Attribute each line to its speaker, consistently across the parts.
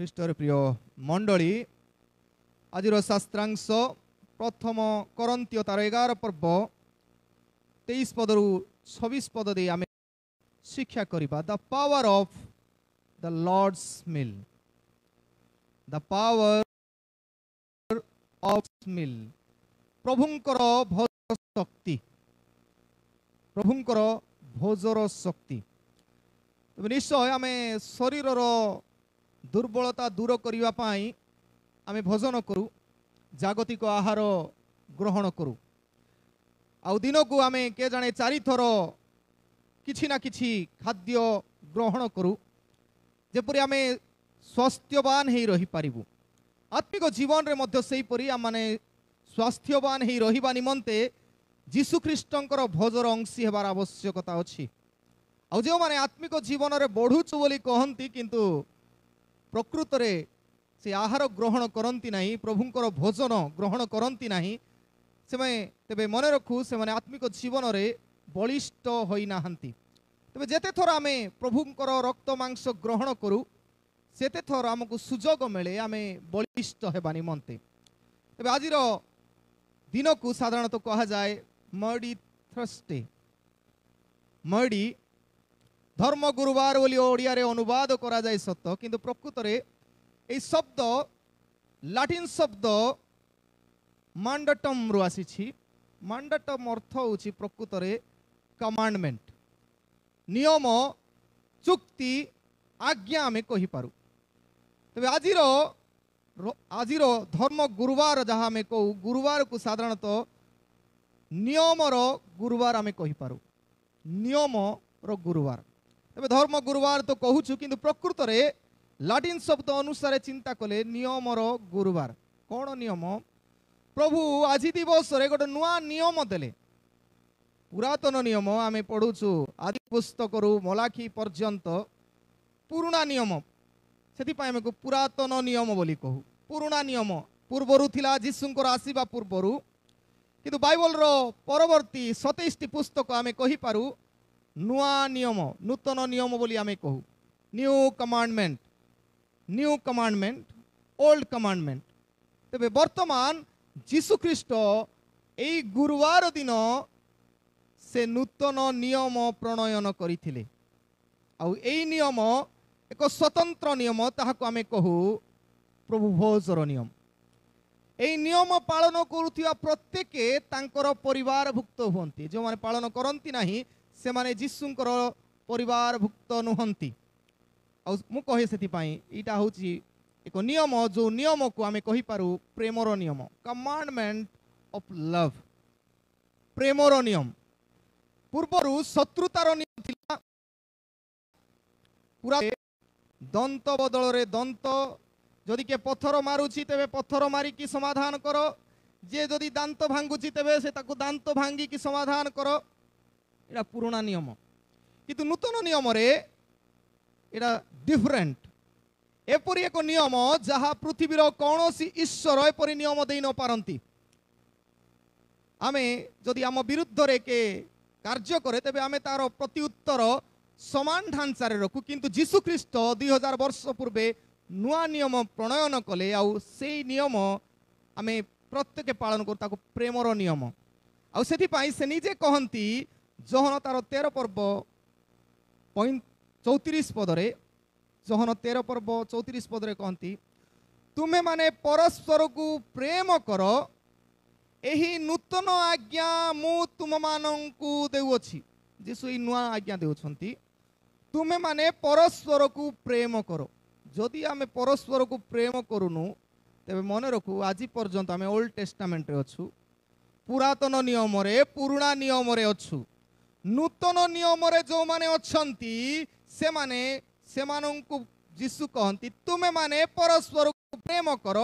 Speaker 1: ଖ୍ରୀଷ୍ଟରେ ପ୍ରିୟ ମଣ୍ଡଳୀ ଆଜିର ଶାସ୍ତ୍ରାଂଶ ପ୍ରଥମ କରନ୍ତୀୟ ତାର 11 ପର୍ବ 23 ପଦରୁ 26 ପଦ ଦେଇ ଆମେ ଶିକ୍ଷା କରିବା the power of the lord's meal. The power of meal, ପ୍ରଭୁଙ୍କର ଭୋଜର ଶକ୍ତି, ପ୍ରଭୁଙ୍କର ଭୋଜର ଶକ୍ତି। ତେବେ ନିଶ୍ଚୟ ଆମେ ଶରୀରର ଦୁର୍ବଳତା ଦୂର କରିବା ପାଇଁ ଆମେ ଭୋଜନ କରୁ, ଜାଗତିକ ଆହାର ଗ୍ରହଣ କରୁ। ଆଉ ଦିନକୁ ଆମେ କେ ଜାଣେ 4 ଥର କିଛି ନା କିଛି ଖାଦ୍ୟ ଗ୍ରହଣ କରୁ, ଯେପରି ଆମେ ସ୍ୱାସ୍ଥ୍ୟବାନ ହେଇ ରହିପାରିବୁ। ଆତ୍ମିକ ଜୀବନରେ ମଧ୍ୟ ସେହିପରି ଆମେ ସ୍ୱାସ୍ଥ୍ୟବାନ ହେଇ ରହିବା ନିମନ୍ତେ ଯୀଶୁଖ୍ରୀଷ୍ଟଙ୍କର ଭୋଜର ଅଂଶୀ ହେବାର ଆବଶ୍ୟକତା ଅଛି। ଆଉ ଯେଉଁମାନେ ଆତ୍ମିକ ଜୀବନରେ ବଢ଼ୁଛୁ ବୋଲି କହନ୍ତି କିନ୍ତୁ ପ୍ରକୃତରେ ସେ ଆହାର ଗ୍ରହଣ କରନ୍ତି ନାହିଁ, ପ୍ରଭୁଙ୍କର ଭୋଜନ ଗ୍ରହଣ କରନ୍ତି ନାହିଁ, ସେମାନେ ତେବେ ମନେ ରଖୁ ସେମାନେ ଆତ୍ମିକ ଜୀବନରେ ବଳିଷ୍ଠ ହୋଇନାହାନ୍ତି। ତେବେ ଯେତେ ଥର ଆମେ ପ୍ରଭୁଙ୍କର ରକ୍ତ ମାଂସ ଗ୍ରହଣ କରୁ ସେତେ ଥର ଆମକୁ ସୁଯୋଗ ମିଳେ ଆମେ ବଳିଷ୍ଠ ହେବା ନିମନ୍ତେ। ତେବେ ଆଜିର ଦିନକୁ ସାଧାରଣତଃ କୁହାଯାଏ ମର୍ଡି ଥର୍ସଡେ। ମର୍ଡି ଧର୍ମ ଗୁରୁବାର ବୋଲି ଓଡ଼ିଆରେ ଅନୁବାଦ କରାଯାଏ ସତ, କିନ୍ତୁ ପ୍ରକୃତରେ এই শব্দ লাটিন শব্দ মান্ডাটমରୁ ଆସିଛି। ମାଣ୍ଡାଟମ୍ ଅର୍ଥ ହେଉଛି ପ୍ରକୃତରେ କମାଣ୍ଡମେଣ୍ଟ, ନିୟମ, ଚୁକ୍ତି, ଆଜ୍ଞା ଆମେ କହିପାରୁ। ତେବେ ଆଜିର ଧର୍ମ ଗୁରୁବାର ଯାହା ଆମେ କହୁ, ଗୁରୁବାରକୁ ସାଧାରଣତଃ ନିୟମର ଗୁରୁବାର ଆମେ କହିପାରୁ, ନିୟମର ଗୁରୁବାର। ତେବେ ଧର୍ମ ଗୁରୁବାର ତ କହୁଛୁ କିନ୍ତୁ ପ୍ରକୃତରେ ଲାଟିନ୍ ଶବ୍ଦ ଅନୁସାରେ ଚିନ୍ତା କଲେ ନିୟମର ଗୁରୁବାର। କ'ଣ ନିୟମ? ପ୍ରଭୁ ଆଜି ଦିବସରେ ଗୋଟେ ନୂଆ ନିୟମ ଦେଲେ। ପୁରାତନ ନିୟମ ଆମେ ପଢ଼ୁଛୁ ଆଦି ପୁସ୍ତକରୁ ମଲାଖି ପର୍ଯ୍ୟନ୍ତ ପୁରୁଣା ନିୟମ, ସେଥିପାଇଁ ଆମେ ପୁରାତନ ନିୟମ ବୋଲି କହୁ। ପୁରୁଣା ନିୟମ ପୂର୍ବରୁ ଥିଲା ଯୀଶୁଙ୍କର ଆସିବା ପୂର୍ବରୁ, କିନ୍ତୁ ବାଇବଲର ପରବର୍ତ୍ତୀ 27ଟି ପୁସ୍ତକ ଆମେ କହିପାରୁ ନୂଆ ନିୟମ, ନୂତନ ନିୟମ ବୋଲି ଆମେ କହୁ। New commandment, new commandment, old commandment. ତେବେ ବର୍ତ୍ତମାନ ଯୀଶୁଖ୍ରୀଷ୍ଟ ଏଇ ଗୁରୁବାର ଦିନ ସେ ନୂତନ ନିୟମ ପ୍ରଣୟନ କରିଥିଲେ। ଆଉ ଏଇ ନିୟମ ଏକ ସ୍ୱତନ୍ତ୍ର ନିୟମ, ତାହାକୁ ଆମେ କହୁ ପ୍ରଭୁ ଭୋଜର ନିୟମ। এই নিয়ম পালন করুথিবা প্রত্যেকে তাঙ্কর পরিবারভুক্ত হুঁতি, যে পালন করতে না সেমানে যীশুঙ্কর পরিবারভুক্ত নুহতি। মু কহে সেপাই এইটা হচ্ছে এক নিয়ম, যে নিয়মকে আমি কহিপারু প্রেমর নিয়ম, কমান্ডমেন্ট অফ লভ, প্রেমর নিয়ম। পূর্বরু শত্রুতার নিয়ম ଥିଲା, পুরা দন্ত বদলরে দন্ত, যদি কে পথর মারুছি তেবে পথর মারিকি সমাধান কর, যে যদি দান্ত ভাঙ্গুছি তেবে সে তাকে দান্ত ভাঙ্গিকি সমাধান কর। এটা পুরোনা নিয়ম। কিন্তু নূতন নিয়মরে এটা ডিফরেন্ট। এপরি এক নিয়ম যাহা পৃথিবীর কৌশি ঈশ্বর এপরি নিয়ম দেই ন পারନ୍ତି। আমি যদি আম বিরুদ্ধরে কে কার্য করে তেবে আমি তার প্রতি উত্তর সমান ঢাঞ্চারে রাখু, কিন্তু যীশুখ্রিষ্ট 2000 বর্ষ পূর্বে নূয়া নিয়ম প্রণয়ন কলে, আউ সেই নিয়ম আমি প্রত্যেকে পালন কରୁ, তাকে প্রেমর নিয়ম। আউ সেথিপাই সে নিজে কহନ୍ତି যোহন তার 13 পর্ব 34 পদরে, যোহন 13 পর্ব 34 পদরে কহନ୍ତି তুমে মানে পরস্পরকু প্রেম কর, ଏହି ନୂତନ ଆଜ୍ଞା ମୁଁ ତୁମମାନଙ୍କୁ ଦେଉଅଛି। ଯୀଶୁ ଏହି ନୂଆ ଆଜ୍ଞା ଦେଉଛନ୍ତି, ତୁମେମାନେ ପରସ୍ପରକୁ ପ୍ରେମ କର। ଯଦି ଆମେ ପରସ୍ପରକୁ ପ୍ରେମ କରୁନୁ ତେବେ ମନେ ରଖୁ ଆଜି ପର୍ଯ୍ୟନ୍ତ ଆମେ ଓଲ୍ଡ ଟେଷ୍ଟାମେଣ୍ଟରେ ଅଛୁ, ପୁରାତନ ନିୟମରେ, ପୁରୁଣା ନିୟମରେ ଅଛୁ। ନୂତନ ନିୟମରେ ଯେଉଁମାନେ ଅଛନ୍ତି ସେମାନଙ୍କୁ ଯୀଶୁ କହନ୍ତି ତୁମେମାନେ ପରସ୍ପରକୁ ପ୍ରେମ କର,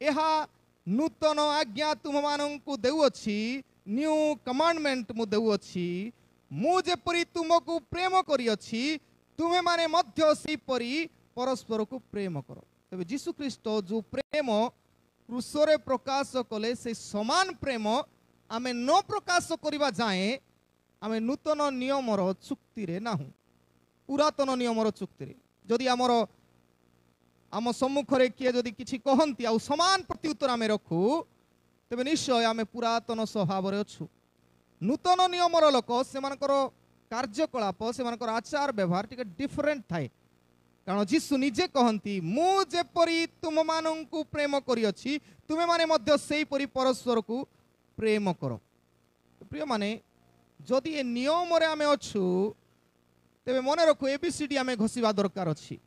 Speaker 1: ଏହା ନୂତନ ଆଜ୍ଞା ତୁମମାନଙ୍କୁ ଦେଉଅଛି, ନ୍ୟୁ କମାଣ୍ଡମେଣ୍ଟ ମୁଁ ଦେଉଅଛି, ମୁଁ ଯେପରି ତୁମକୁ ପ୍ରେମ କରିଅଛି ତୁମେମାନେ ମଧ୍ୟ ସେହିପରି ପରସ୍ପରକୁ ପ୍ରେମ କର। ତେବେ ଯୀଶୁଖ୍ରୀଷ୍ଟ ଯେଉଁ ପ୍ରେମ କ୍ରୁଶରେ ପ୍ରକାଶ କଲେ ସେ ସମାନ ପ୍ରେମ ଆମେ ନ ପ୍ରକାଶ କରିବା ଯାଏଁ ଆମେ ନୂତନ ନିୟମର ଚୁକ୍ତିରେ ନାହୁଁ, ପୁରାତନ ନିୟମର ଚୁକ୍ତିରେ। ଯଦି ଆମର आम सम्मुखें किए जदि किछि कहंती आ समान प्रत्युत्तर आम रखू तेबे निश्चय आम पुरातन स्वभाव अच्छु। नूतन नियमर लोक से कार्यकलाप से आचार व्यवहार टिके डिफरेंट थाए कारण जीशु निजे कहती मु जेपरी तुम मानू प्रेम करिअछि तुमे माने मध्य सेही परी परस्पर को प्रेम कर। प्रिय माने जदि ए नियम रे आमे अच्छु तेबे मन रखु एबीसीडी आमे घोषिबा दरकार अछि।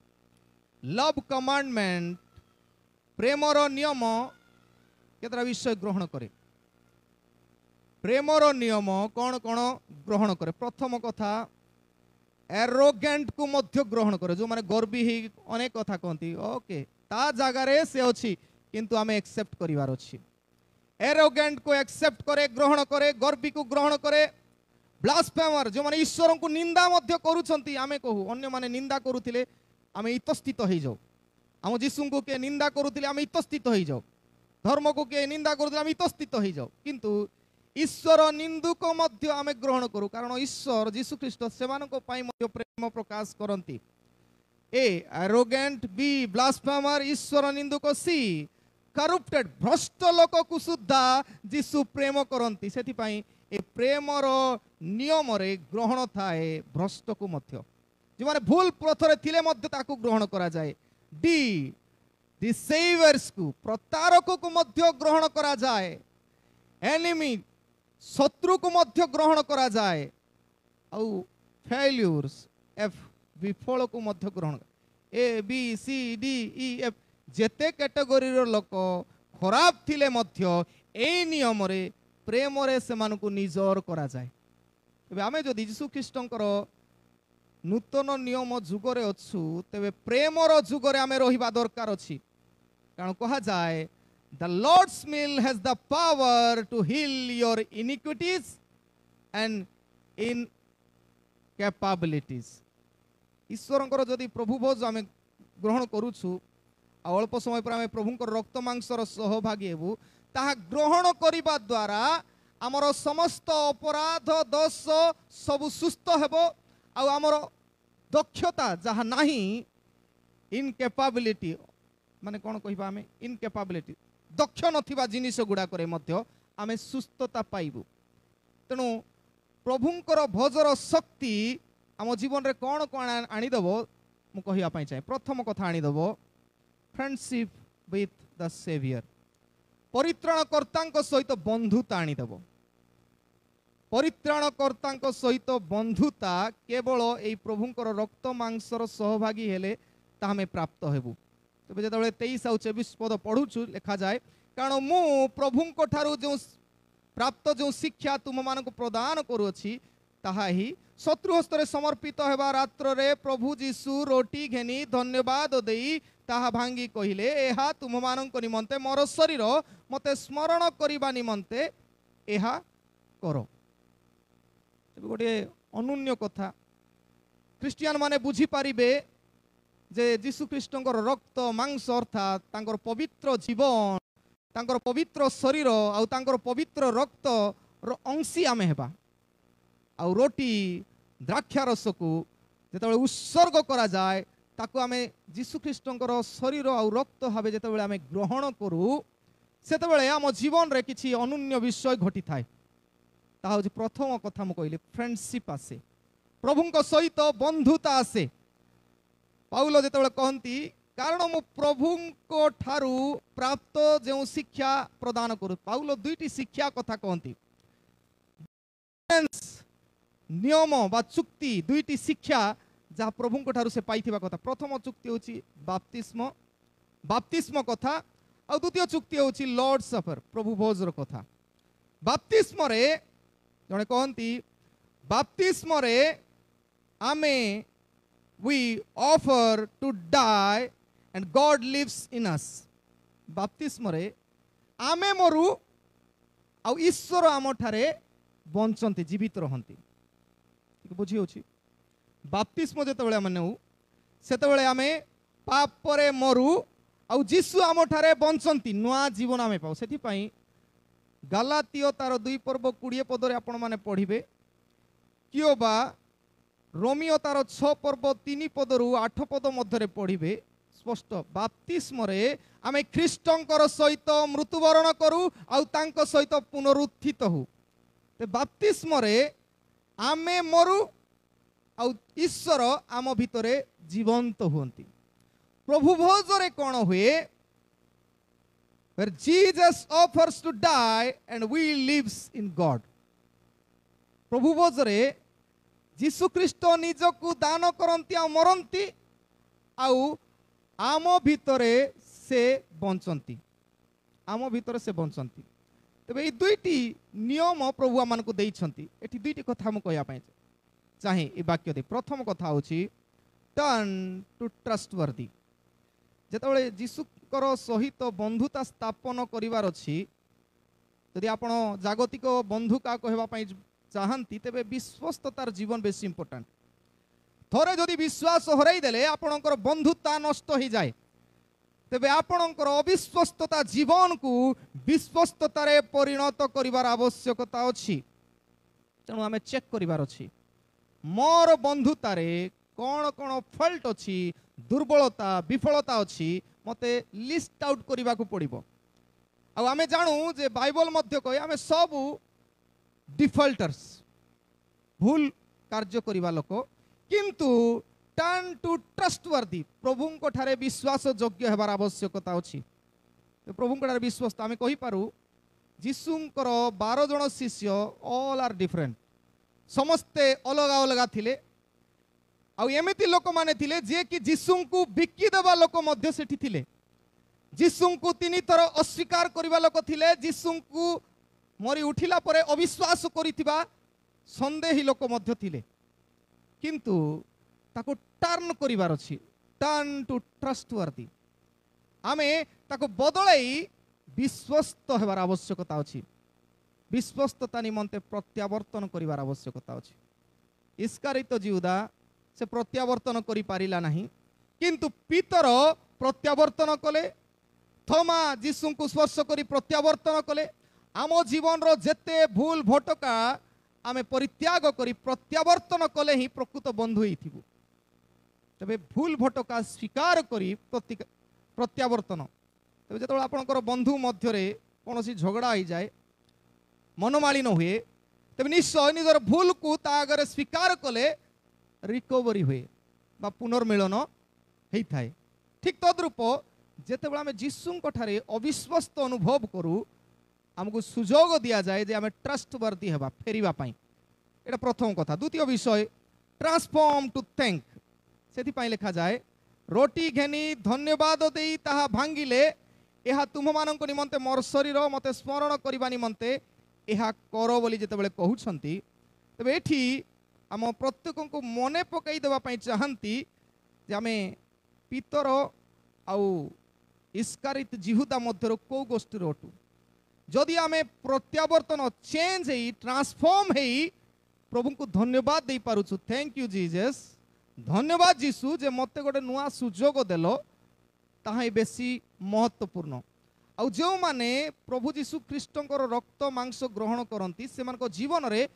Speaker 1: लव कमांडमेंट प्रेमर नियम केतरा विषय ग्रहण करे। प्रेमर नियम कौन कौन ग्रहण करे। प्रथम कथा एरोगेंट को मध्य ग्रहण करे जो माने गर्वी ही अनेक कथा कहती ओके ता जगार से अच्छी किंतु आमे एक्सेप्ट करिवार अछि। एरोगेंट को एक्सेप्ट करे ग्रहण करे गर्वी को ग्रहण करे। ब्लास्फेमर जो माने ईश्वर को निंदा मध्य करूछंती आमे कहू अन्य माने निंदा करूथिले आमे इतस्थित हो जाऊ। आम जीशु को के निंदा करूथिले आमे इतस्थित हो जाऊ। धर्म को के निंदा करूथिले आमे इतस्थित हो जाऊ किंतु ईश्वर निंदुक मध्य आमे ग्रहण करू कारण ईश्वर जीशु ख्रीष्ट सेमानक पई मध्य प्रेम प्रकाश करंती। ए एरोगेंट बी ब्लास्फेमर ईश्वर निंदुक सी करप्टेड भ्रष्ट लोक को सुद्धा जीशु प्रेम करंती। सेति पई ए प्रेमर नियम रे ग्रहण थाए भ्रष्ट को मध्य जो माने भूल पथरे थिले मध्य ताकू ग्रहण करा जाए। डी डिसेवर्स को प्रतारक को मध्य ग्रहण करा जाए। एनिमी शत्रु को मध्य ग्रहण करा जाए। आउ फेल्यूर्स एफ विफल को मध्य ग्रहण A B C D E F जेते कैटेगरी रो लोक खराब थिले मध्य ए नियम रे प्रेम रे सेमान को निजर करा जाए। तबे आमे जदि यीशु ख्रीष्टंकर नूतन नियम जुगरे अच्छु तेबे प्रेमर जुगरे आमे रहिबा दरकार अछि कारण कहा जाए The Lord's meal has the power to heal your iniquities and incapabilities. ईश्वरंकर जदि प्रभु भोज आमे ग्रहण करूछु आ अल्प समय पर आमे प्रभुंकर रक्त मांसर सहभागी हेबु ताहा ग्रहण करिबा द्वारा आमर समस्त अपराध दोष सब सुस्थ हेबो आ आमर दक्षता जहा नाही इनकेपाबिलिटी माने कोन कहिबा आमे इनकेपाबिलिटी दक्ष नथिबा जिनिस गुडा करे मध्य आमे सुस्थता पाइबु। तेणु प्रभुंकर भोजर शक्ति आम जीवन रे कौन कौन आनीदेव मु कहिया पई चाहे। प्रथम कथा आनीदेव फ्रेंडशिप विथ द सेवियर परित्राणकर्ता सहित बंधुता आनीदेव। परित्राणकर्ता सहित बंधुता केवल ए प्रभुंकर रक्त मांसर सहभागी हेले तामे प्राप्त हेबु। तबे जेतबेले 23 और 24 पद पढ़ुछु लिखा जाए कारण मु प्रभुंक ठारू जो प्राप्त जो शिक्षा तुम मान प्रदान करुछि ताहा ही शत्रु हस्तरे समर्पित हेबा रात्र रे प्रभु जीशु रोटी घेनी धन्यवाद देई ताहा भांगी कहिले एहा तुम मानक निमंते मोर शरीर मते स्मरण करिबा निमंते एहा करो। गोटे अनुन्य कथा क्रिस्टियन माने बुझी पारिबे जे जीशु ख्रीष्टंकर रक्त मांस अर्थात तांकर पवित्र जीवन तांकर पवित्र शरीर आउ तांकर पवित्र रक्त रो अंशी आमे हेबा आउ रोटी द्राक्षारस को जेतेबेले उत्सर्ग करा जाए ताकू आमे जीशु ख्रीष्टंकर शरीर आउ रक्त भाबे जेतेबेले आमे ग्रहण करू सेतेबेले आम जीवन रे किछि अनुन्य विषय घटी थाए। ता होछि प्रथम कथा मु कहिली फ्रेंडशिप आसे प्रभुंक सहित बंधुता आसे। पाउल जेतेबेले कहंती कारण मु प्रभुंको ठारू प्राप्त जो शिक्षा प्रदान करू पाउल दुईटी शिक्षा कथा कहंती नियम बा चुक्ति दुईटी शिक्षा जहाँ प्रभुंको ठारू से पाइथिबा कथा। प्रथम चुक्ति होची बाप्तिस्म कथा और द्वितीय चुक्ति होची लॉर्ड सफर प्रभु भोजर कथा। बाप्तिस्म रे जने कहंती बाप्तिस्म रे आमे we offer to die and God lives in us। बाप्तिस्म रे आमे मरु आ ईश्वर आम ठारे बंचंती जीवित रहंती। बुझी होची बाप्तिस्म जेतेबेले आमे नेउ सेतेबेले आमे पाप परे मरु आ जीशु आम ठारे बंचंती नुआ जीवन आमे पाउ। सेति पई गालातियो तार 2 पर्व 20 पदरे आपण माने पढिबे कियो बा रोमियो तार 6 पर्व 3 पदरु 8 पद मध्य पढ़े स्पष्ट बाप्तिस्म रे आमे ख्रीष्टंकर सहित मृत्युवरण करू आउ तांको सहित पुनरुत्थित हो। ते बाप्तिस्म रे आमे मरु आउ ईश्वर आम भितरे जीवंत हुंती। प्रभु भोज रे कोन हुए, where Jesus offers to die and we lives in God। प्रभु भोज रे जीशु ख्रीष्ट निजकु दान करंती आ मरंती आउ आम भितरे से बंचंती, आम भितरे से बंचंती। तबे ए दुईटी नियम प्रभु आमान को देइछंती। एठी दुईटी कथा हम कहया पाए चाहे ए वाक्य दे। प्रथम कथा होची टर्न टू ट्रस्टवर्दी। जेतबेले जीशुकर सहित बंधुता स्थापन करिवार अछि, यदि आपण जागतिक बंधु का कहबा पाए चाहती तेबे विश्वस्ततार जीवन बेसी इंपोर्टेंट। थोरे जदि विश्वास हराई देले आपणकर बंधुता नष्ट हो जाए, तेबे आपणकर अविश्वस्तता जीवन को विश्वस्ततारे परिणत करिवार आवश्यकता अछि। तेणु आमे चेक करिवार अछि मोर बंधुतारे कौन कौन फॉल्ट अछि, दुर्बलता विफलता अछि, मते लिस्ट आउट करिवा को पड़िबो। आ आमे जानू जे बाइबल मध्य कहे आमे सब डिफॉल्टर्स, भूल कार्य करिवा लोक, किंतु टर्न टू ट्रस्टवर्दी प्रभुंक ठारे विश्वास योग्य हेबार आवश्यकता अछि। तो प्रभुंक ठारे विश्वास आमे कहि पारू जीशुंकर 12 जन शिष्य ऑल आर डिफरेंट, समस्ते अलग अलग थिले। आ एमिति लोक माने थिले जे कि जीशुंकु बिक्की देबा लोक मध्य सेठी थिले, जीशुंकु 3 थर अस्वीकार करिवा लोक थिले, जीशुंकु मरी उठिला परे अविश्वास करिथिबा संदेही लोक मध्य थिले। किंतु ताको टर्न करिवार अछि, टर्न टू ट्रस्टवर्दी। आमे ताको बदलाई विश्वस्त हेबार आवश्यकता अछि, विश्वस्तता निमंते प्रत्यावर्तन करिवार आवश्यकता अछि। इस्कारित जिहुदा से प्रत्यावर्तन करि पारिला नाही, किंतु पीतर प्रत्यावर्तन कले, थोमा जीशुंकु स्पर्श करी प्रत्यावर्तन कले। आम जीवन रो जेते भूल भटका आमे परित्याग करी प्रत्यावर्तन कले ही प्रकृत बंधु हिथिबु। तबे भूल भटका स्वीकार करी प्रत्यावर्तन, तबे जेतबेला आपनकर बंधु मध्य रे कोनोसी झगड़ा हो जाए, मनमालिन हुए, तबे निश्चय निजर भूल को ता आगे स्वीकार कले रिकवरी हुए बा पुनर्मिलन हेई थाए। ठीक तद्रूप जेतेबेला आमे जीशुंक ठारे अविश्वस्त अनुभव करू, हमको सुजोग दिया जाए जे आमे ट्रस्टवर्दी हेबा फेरिबा पाई। एटा प्रथम कथा। द्वितीय विषय ट्रांसफॉर्म टू थैंक। सेथि पाई लिखा जाए रोटी घेनी धन्यवाद देई ताहा भांगिले एहा तुममानंक निमंते मोर शरीर मते स्मरण करिबा निमंते एहा करो बोली जेतेबेले कहउछंती, तबे एठी आम प्रत्येकको मने पकाई देबा पाई चाहंती जे आमे पीतर आउ इस्कारित जिहुदा मध्यरो को गोष्ठी अटू। जदि आमे प्रत्यावर्तन चेंज हेई ट्रांसफॉर्म हेई प्रभु को धन्यवाद दे पारुछु, थैंक यू जीसस, धन्यवाद जीशु जे मते गोटे नुआ सुजोग देलो, ताहा बेसी महत्वपूर्ण। आ जो माने प्रभु जीशु ख्रीष्टंकर रक्त मांस ग्रहण करंती सेमानक जीवन रे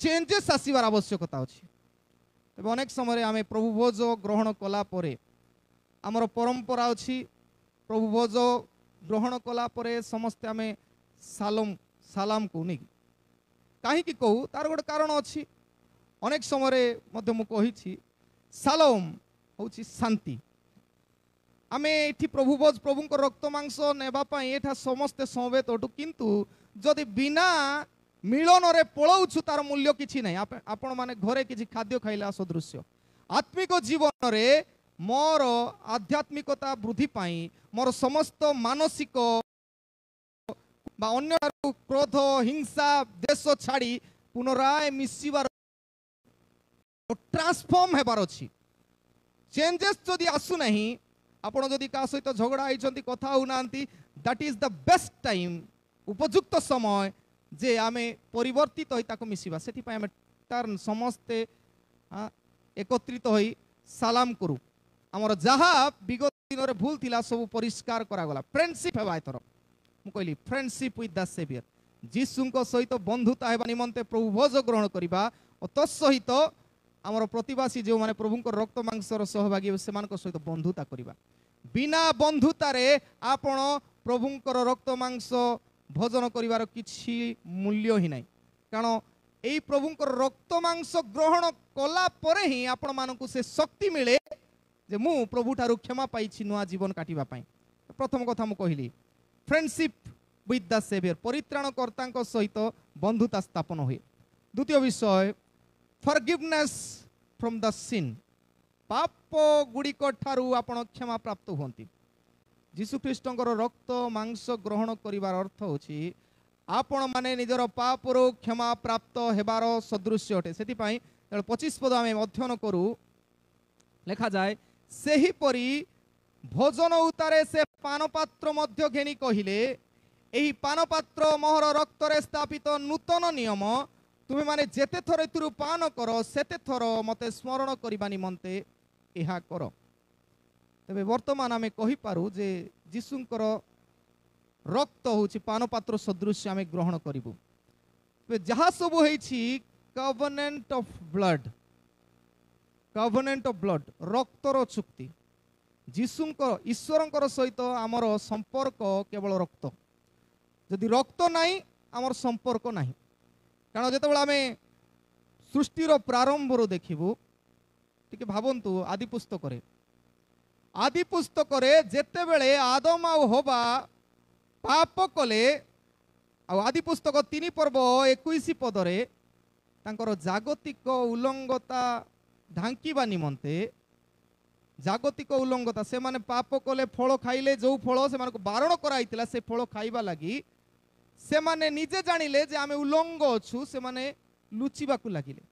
Speaker 1: चेंजेस आसीबार आवश्यकता अछि। तबे अनेक समय आमे प्रभु भोज ग्रहण कला परे आमर परंपरा अछि, प्रभु भोज ग्रहण कला परे समस्त आमे सालाम को नहीं कहीं कहू तार गोटे कारण अच्छी। अनेक समय मध्य मु कही सालोम हूँ शांति। आमे एठी प्रभु भोज प्रभु रक्त मांस नेबापाई एठा समस्ते समवेत अटू, किंतु जदि बिना मिलन रे पलाउछु तार मूल्य किछि नै। आपण माने घरे किछि खाद्य खाइला सदृश्य आत्मिक जीवन रे मोर आध्यात्मिकता वृद्धि पाई मोर समस्त मानसिक बा अन्य क्रोध हिंसा देश छाड़ी पुनराय मिसिबार ट्रांसफॉर्म हेबार अछि। चेंजेस जदि आसु नहीं, आपण जदि का सहित झगड़ा आइछंती कथा होनांती, that is the best time, उपयुक्त समय जे आमे परिवर्तित होई ताको मिसिबा। सेति पय आमे टर्न समस्ते एकत्रित होई सलाम करू। हमर जहा विगत दिन रे भूल थिला सब परिष्कार करा गला। फ्रेंडशिप हेबा एथर मु कहली फ्रेंडशिप विथ द सेवियर, जीशुंक सहित बंधुता हेबा निमंते प्रभु भोज ग्रहण करिबा और तत्सहित आमर प्रतिवासी जो माने प्रभुंकर रक्त मांसर सहभागी सेमानक सहित बंधुता करिबा। बिना बंधुतारे आपण प्रभुंकर रक्त मांस भोजन करिवार किछि मूल्य ही नहीं। कारण एई प्रभुंकर रक्त मांस ग्रहण कला परे ही आपण मानकु से शक्ति मिले जे मु प्रभु ठारु क्षमा पाइछि नुआ जीवन काटिबा पई। प्रथम कथा मु कहिली फ्रेंडशिप विथ द सेवियर, परित्राणकर्ता सहित बंधुता स्थापन हुए। द्वितीय विषय फॉरगिवनेस फ्रॉम द सिन, पाप गुड़िक ठारू आपण क्षमा प्राप्त होती। जीशु ख्रीष्टंकर रक्त मांस ग्रहण करिवार अर्थ होछि आपण माने निजर पापर क्षमा प्राप्त हेबार सदृश्य अटे। सेति पई 25 पद आमे अध्ययन करू, लेखा जाए सेही परी भोजन उतारे से पानपात्र मध्य घेनी कहिले एही पानपात्र मोहर रक्त रे स्थापित नूतन नियम तुमे माने जेते थर एथिरु पान करो सेते थर मते स्मरण करिबा निमंते एहा करो। तबे वर्तमान आमे कहि पारू जे जीशुंकर रक्त होछि पानपात्र सदृश आमे ग्रहण करिबु। तबे जहा सब होइछि covenant of blood, covenant of blood रक्तर चुक्ति। जीशुंकर ईश्वरंकर सहित आमर संपर्क केवल रक्त, जदि रक्त नाही आमर संपर्क नाही। कारण जेतेबेले आमे सृष्टिर प्रारंभर देखिबु टिके भाबंतु आदि पुस्तकरे, आदि पुस्तकरे जेतेबेले आदम आ हवा पाप कले आदि पुस्तक 3 पर्व 21 पदरे तांकर जागतिक उल्लंघता ढांकीबा निमंते, जागतिक उल्लंघता से माने पाप कले फल खाइले जो फल से मानको बारण कराइतिला से फल खाइबा लागि से माने निजे जानिले जे आमे उल्लंघ अछु, से माने लुचिबाकू लागिले।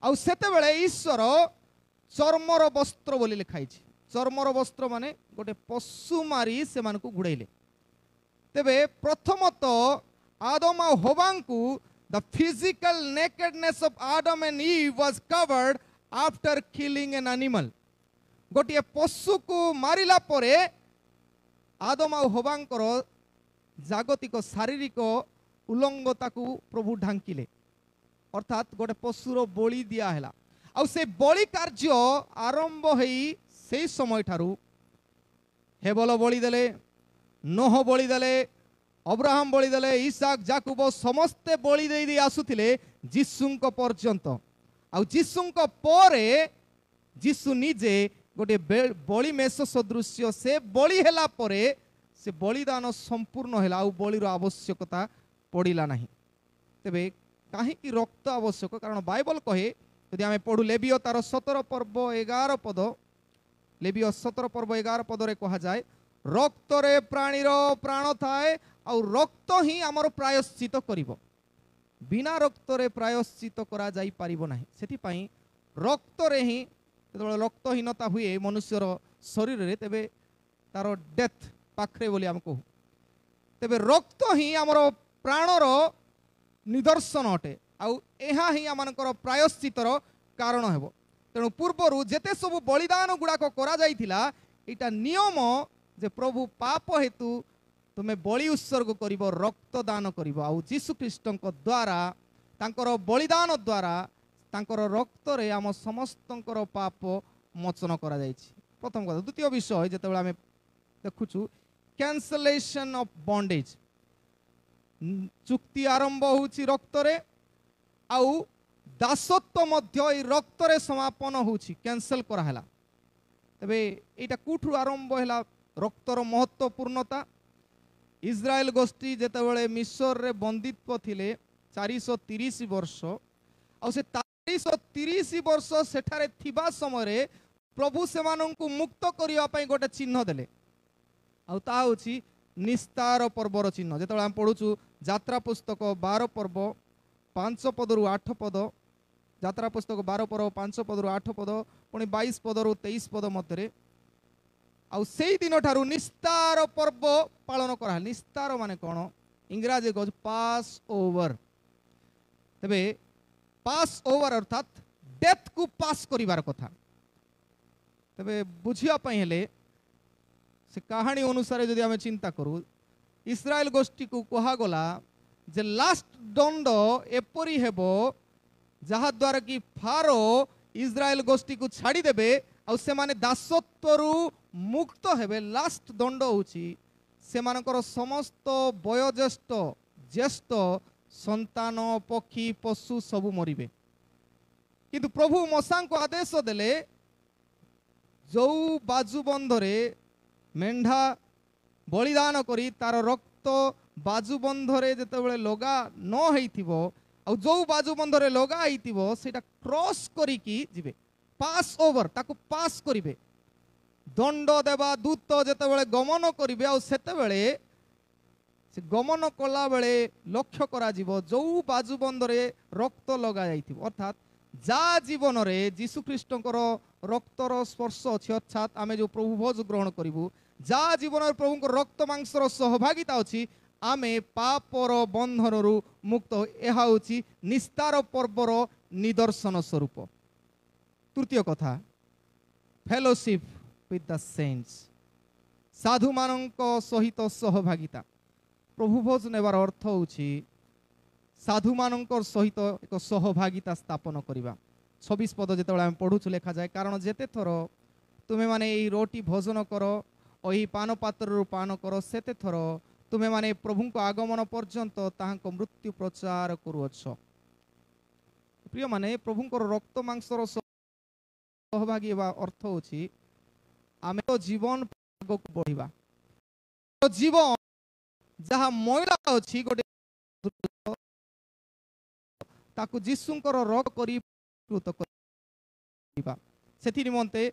Speaker 1: आ सेते बेले ईश्वर चर्मर वस्त्र बोली लिखाइछि। चर्मर वस्त्र माने गोटे पशु मारी से मानको गुड़ैले। तेबे प्रथमत आदम आ हवांकू the physical nakedness of Adam and Eve was covered after killing an animal. गोटे पशु को मारिला परे आदम आ हवांकर जागतिक शारीरिक उल्लंघता को प्रभु ढांकिले, अर्थात गोटे पशुर बलि दिया हैला। आ से बलि कार्य आरंभ होई से समय ठारू हेबल बलि देले, नोह बलि देले, अब्राहम बलि देले, इसाक जाकुब समस्ते बलि देई देई आसुथिले जीशुंक पर्यंत। आ जीशुंक परे जीशु निजे गोटे बलि मेष सदृश्य से बलि हेला परे से बलिदान संपूर्ण हेला, आ बलिर आवश्यकता पड़िला नहीं। तेबे काहे कि रक्त आवश्यक? कारण बाइबल कहे यदि आमे पढ़ू लेविय तार 17 पर्व 11 पद, लेविय 17 पर्व 11 पद रे कहा जाए रक्त रे प्राणीर प्राण थाए आ रक्त ही आमर प्रायश्चित करिवो, बिना रक्त रे प्रायश्चित करा जाई पारिबो नाही। सेति पई रक्त रे ही जेतेबेले रक्तहीनता हुए मनुष्यर शरीर रे तेबे तार डेथ पाखरे बोली आम कहू। तेबे रक्त ही आमर प्राणर निदर्शन अटे, आउ एहा ही आमनकर प्रायश्चितर कारण हेबो। तेणु पूर्वरु जेते सब बलिदान गुड़ाक करा जाइथिला एटा नियम जे प्रभु पाप हेतु तुमे बलि उत्सर्ग करिवो, रक्त दान करिवो। आउ जीशु ख्रीष्टंक द्वारा तांकर बलिदान द्वारा तांकर रक्त रे आम समस्तंकर पाप मोचन करा जाइछि। प्रथम कथा। द्वितीय विषय जेतेबेले आमे देखुछु कैंसलेशन ऑफ बॉन्डेज, चुक्ति आरंभ होछि रक्त रे, आउ दासत्व मध्य ए रक्त रे समापन होछि, कैंसल करा हैला। तबे एटा कुठु आरंभ हैला? रक्तर महत्वपूर्णता। इस्राएल गोष्ठी जेतेबेले मिस्र रे बंदित्व थिले 430 वर्ष, आ से 430 वर्ष सेठारे थिबा समय रे प्रभु सेमानंकु मुक्त करिया पई गोटे चिन्ह देले, आ ता होछि निस्तार पर्वर चिन्ह। जेतेबेले हम पढुछु यात्रा पुस्तक 12 पर्व 5 पदरु 8 पद, यात्रा पुस्तक 12 पर्व 5 पदरु 8 पद, पुणी 22 पदरु 23 पद मध्य आउ सेई दिन ठारू निस्तार पर्व पालन करा। निस्तार माने कोन? इंग्राजी कह पास ओवर। तबे पास ओवर अर्थात डेथ को पास करिवार कथा। तबे बुझिया पई हेले से कहानी अनुसार जदि आमे चिंता करू, इस्राएल गोष्ठी को कहा गला जे लास्ट दंड एपरी हेबो जहा द्वारा कि फारो इस्राएल गोष्ठी को छाड़ी देबे ଆଉ ସେମାନେ ଦାସତ୍ୱରୁ ମୁକ୍ତ ହେବେ। ଲାଷ୍ଟ ଦଣ୍ଡ ହେଉଛି ସେମାନଙ୍କର ସମସ୍ତ ବୟୋଜ୍ୟେଷ୍ଠ ଜ୍ୟେଷ୍ଠ ସନ୍ତାନ ପକ୍ଷୀ ପଶୁ ସବୁ ମରିବେ। କିନ୍ତୁ ପ୍ରଭୁ ମଶାଙ୍କୁ ଆଦେଶ ଦେଲେ ଯେଉଁ ବାଜୁବନ୍ଧରେ ମେଣ୍ଢା ବଳିଦାନ କରି ତାର ରକ୍ତ ବାଜୁବନ୍ଧରେ ଯେତେବେଳେ ଲଗା ନ ହେଇଥିବ ଆଉ ଯେଉଁ ବାଜୁବନ୍ଧରେ ଲଗା ହେଇଥିବ ସେଇଟା କ୍ରସ୍ କରିକି ଯିବେ, ପାସ୍ ଓଭର, ତାକୁ ପାସ୍ କରିବେ। ଦଣ୍ଡ ଦେବା ଦୂତ ଯେତେବେଳେ ଗମନ କରିବେ ଆଉ ସେତେବେଳେ ସେ ଗମନ କଲା ବେଳେ ଲକ୍ଷ୍ୟ କରାଯିବ ଯେଉଁ ବାଜୁବନ୍ଧରେ ରକ୍ତ ଲଗା ଯାଇଥିବ, ଅର୍ଥାତ୍ যা জীবନରେ ଯୀଶୁଖ୍ରୀଷ୍ଟଙ୍କର ରକ୍ତର ସ୍ପର୍ଶ ଅଛି, ଅର୍ଥାତ୍ ଆମେ ଯେଉଁ ପ୍ରଭୁ ଭୋଜ ଗ୍ରହଣ କରିବୁ, যা ଜୀବନରେ ପ୍ରଭୁଙ୍କ ରକ୍ତ ମାଂସର ସହଭାଗିତା ଅଛି, ଆମେ ପାପର ବନ୍ଧନରୁ ମୁକ୍ତ। ଏହା ହେଉଛି ନିସ୍ତାର ପର୍ବର ନିଦର୍ଶନ ସ୍ୱରୂପ। ତୃତୀୟ କଥା, ଫେଲୋସିପ୍ ୱିଥ୍ ଦ ସେଣ୍ଟସ୍, ସାଧୁମାନଙ୍କ ସହିତ ସହଭାଗିତା। ପ୍ରଭୁ ଭୋଜ ନେବାର ଅର୍ଥ ହେଉଛି ସାଧୁମାନଙ୍କର ସହିତ ଏକ ସହଭାଗିତା ସ୍ଥାପନ କରିବା। 26 ପଦ ଯେତେବେଳେ ଆମେ ପଢ଼ୁଛୁ ଲେଖାଯାଏ, କାରଣ ଯେତେ ଥର ତୁମେମାନେ ଏହି ରୋଟି ଭୋଜନ କର ଓ ଏହି ପାନ ପାତ୍ରରୁ ପାନ କର, ସେତେ ଥର ତୁମେମାନେ ପ୍ରଭୁଙ୍କ ଆଗମନ ପର୍ଯ୍ୟନ୍ତ ତାହାଙ୍କ ମୃତ୍ୟୁ ପ୍ରଚାର କରୁଅଛ। ପ୍ରିୟମାନେ, ପ୍ରଭୁଙ୍କର ରକ୍ତ ମାଂସର ସହଭାଗୀ ହେବା ଅର୍ଥ ହେଉଛି ଆମେ ତ ଜୀବନ ଆଗକୁ ବଢ଼ିବା। ଜୀବନ ଯାହା ମଇଳା ଅଛି ଗୋଟେ ତାକୁ ଯୀଶୁଙ୍କର ରକ୍ତ କରି କୃତ କରିବା। ସେଥି ନିମନ୍ତେ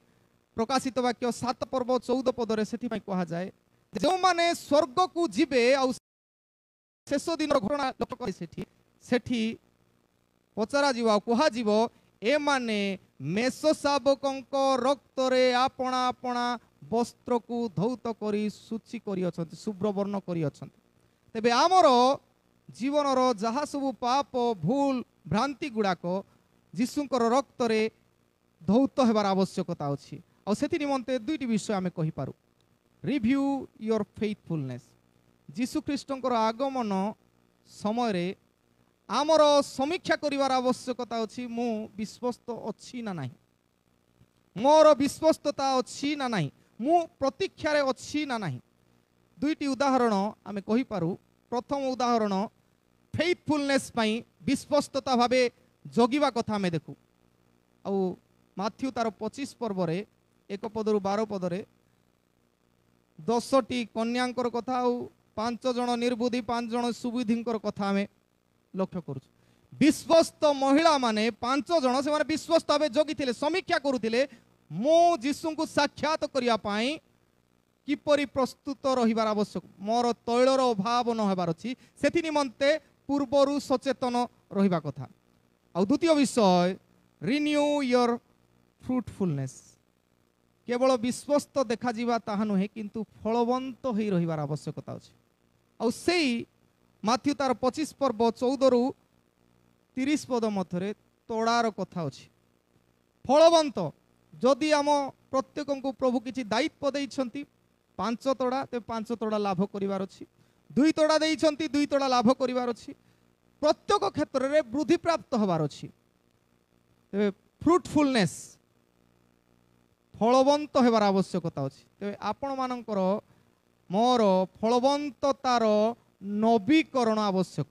Speaker 1: ପ୍ରକାଶିତ ବାକ୍ୟ 7 ପର୍ବ 14 ପଦରେ ସେଥିପାଇଁ କୁହାଯାଏ, ଯେଉଁମାନେ ସ୍ୱର୍ଗକୁ ଯିବେ ଆଉ ଶେଷ ଦିନର ଘଟଣା ଲକ୍ଷ୍ୟ କରି ସେଠି ପଚରାଯିବ ଆଉ କୁହାଯିବ, ଏମାନେ ମେଷ ଶାବକଙ୍କ ରକ୍ତରେ ଆପଣା ଆପଣା ବସ୍ତ୍ରକୁ ଧୌତ କରି ଶୁଚି କରିଅଛନ୍ତି, ଶୁଭ୍ରବର୍ଣ୍ଣ କରିଅଛନ୍ତି। ତେବେ ଆମର ଜୀବନର ଯାହା ସବୁ ପାପ ଭୁଲ ଭ୍ରାନ୍ତି ଗୁଡ଼ାକ ଯୀଶୁଙ୍କର ରକ୍ତରେ ଧୌତ ହେବାର ଆବଶ୍ୟକତା ଅଛି। ଆଉ ସେଥି ନିମନ୍ତେ ଦୁଇଟି ବିଷୟ ଆମେ କହିପାରୁ। Review your ଫେଥଫୁଲନେସ୍। ଯୀଶୁଖ୍ରୀଷ୍ଟଙ୍କର ଆଗମନ ସମୟରେ ଆମର ସମୀକ୍ଷା କରିବାର ଆବଶ୍ୟକତା ଅଛି, ମୁଁ ବିଶ୍ୱସ୍ତ ଅଛି ନା ନାହିଁ, ମୋର ବିଶ୍ୱସ୍ତତା ଅଛି ନା ନାହିଁ, ମୁଁ ପ୍ରତୀକ୍ଷାରେ ଅଛି ନା ନାହିଁ। ଦୁଇଟି ଉଦାହରଣ ଆମେ କହିପାରୁ। ପ୍ରଥମ ଉଦାହରଣ, ଫେଥଫୁଲନେସ୍ ପାଇଁ ବିଶ୍ୱସ୍ତତା ଭାବେ ଜଗିବା କଥା ଆମେ ଦେଖୁ। ଆଉ ମାଥ୍ୟୁ ତାର 25 ପର୍ବରେ 1 ପଦରୁ 12 ପଦରେ 10ଟି କନ୍ୟାଙ୍କର କଥା ଆଉ 5 ଜଣ ନିର୍ବୁଦ୍ଧି 5 ଜଣ ସୁବୁଦ୍ଧିଙ୍କର କଥା ଆମେ ଲକ୍ଷ୍ୟ କରୁଛୁ। ବିଶ୍ୱସ୍ତ ମହିଳା ମାନେ 5 ଜଣ, ସେମାନେ ବିଶ୍ୱସ୍ତ ଭାବେ ଜଗିଥିଲେ, ସମୀକ୍ଷା କରୁଥିଲେ, ମୁଁ ଯୀଶୁଙ୍କୁ ସାକ୍ଷାତ କରିବା ପାଇଁ କିପରି ପ୍ରସ୍ତୁତ ରହିବାର ଆବଶ୍ୟକ, ମୋର ତୈଳର ଅଭାବ ନ ହେବାର ଅଛି, ସେଥି ନିମନ୍ତେ ପୂର୍ବରୁ ସଚେତନ ରହିବା କଥା। ଆଉ ଦ୍ୱିତୀୟ ବିଷୟ, ରିନ୍ୟୁ ୟୋର ଫ୍ରୁଟଫୁଲନେସ୍। କେବଳ ବିଶ୍ୱସ୍ତ ଦେଖାଯିବା ତାହା ନୁହେଁ, କିନ୍ତୁ ଫଳବନ୍ତ ହୋଇ ରହିବାର ଆବଶ୍ୟକତା ଅଛି। ଆଉ ସେଇ ମାଥ୍ୟୁ ତାର 25 ପର୍ବ 14ରୁ 30 ପଦ ମଧ୍ୟରେ ତୋଡ଼ାର କଥା ଅଛି। ଫଳବନ୍ତ, ଯଦି ଆମ ପ୍ରତ୍ୟେକଙ୍କୁ ପ୍ରଭୁ କିଛି ଦାୟିତ୍ୱ ଦେଇଛନ୍ତି, 5 ତୋଡ଼ା, ତେବେ 5 ତୋଡ଼ା ଲାଭ କରିବାର ଅଛି। 2 ତୋଡ଼ା ଦେଇଛନ୍ତି, 2 ତୋଡ଼ା ଲାଭ କରିବାର ଅଛି। ପ୍ରତ୍ୟେକ କ୍ଷେତ୍ରରେ ବୃଦ୍ଧି ପ୍ରାପ୍ତ ହେବାର ଅଛି। ତେବେ ଫ୍ରୁଟଫୁଲନେସ୍, ଫଳବନ୍ତ ହେବାର ଆବଶ୍ୟକତା ଅଛି। ତେବେ ଆପଣମାନଙ୍କର ମୋର ଫଳବନ୍ତତାର ନବୀକରଣ ଆବଶ୍ୟକ।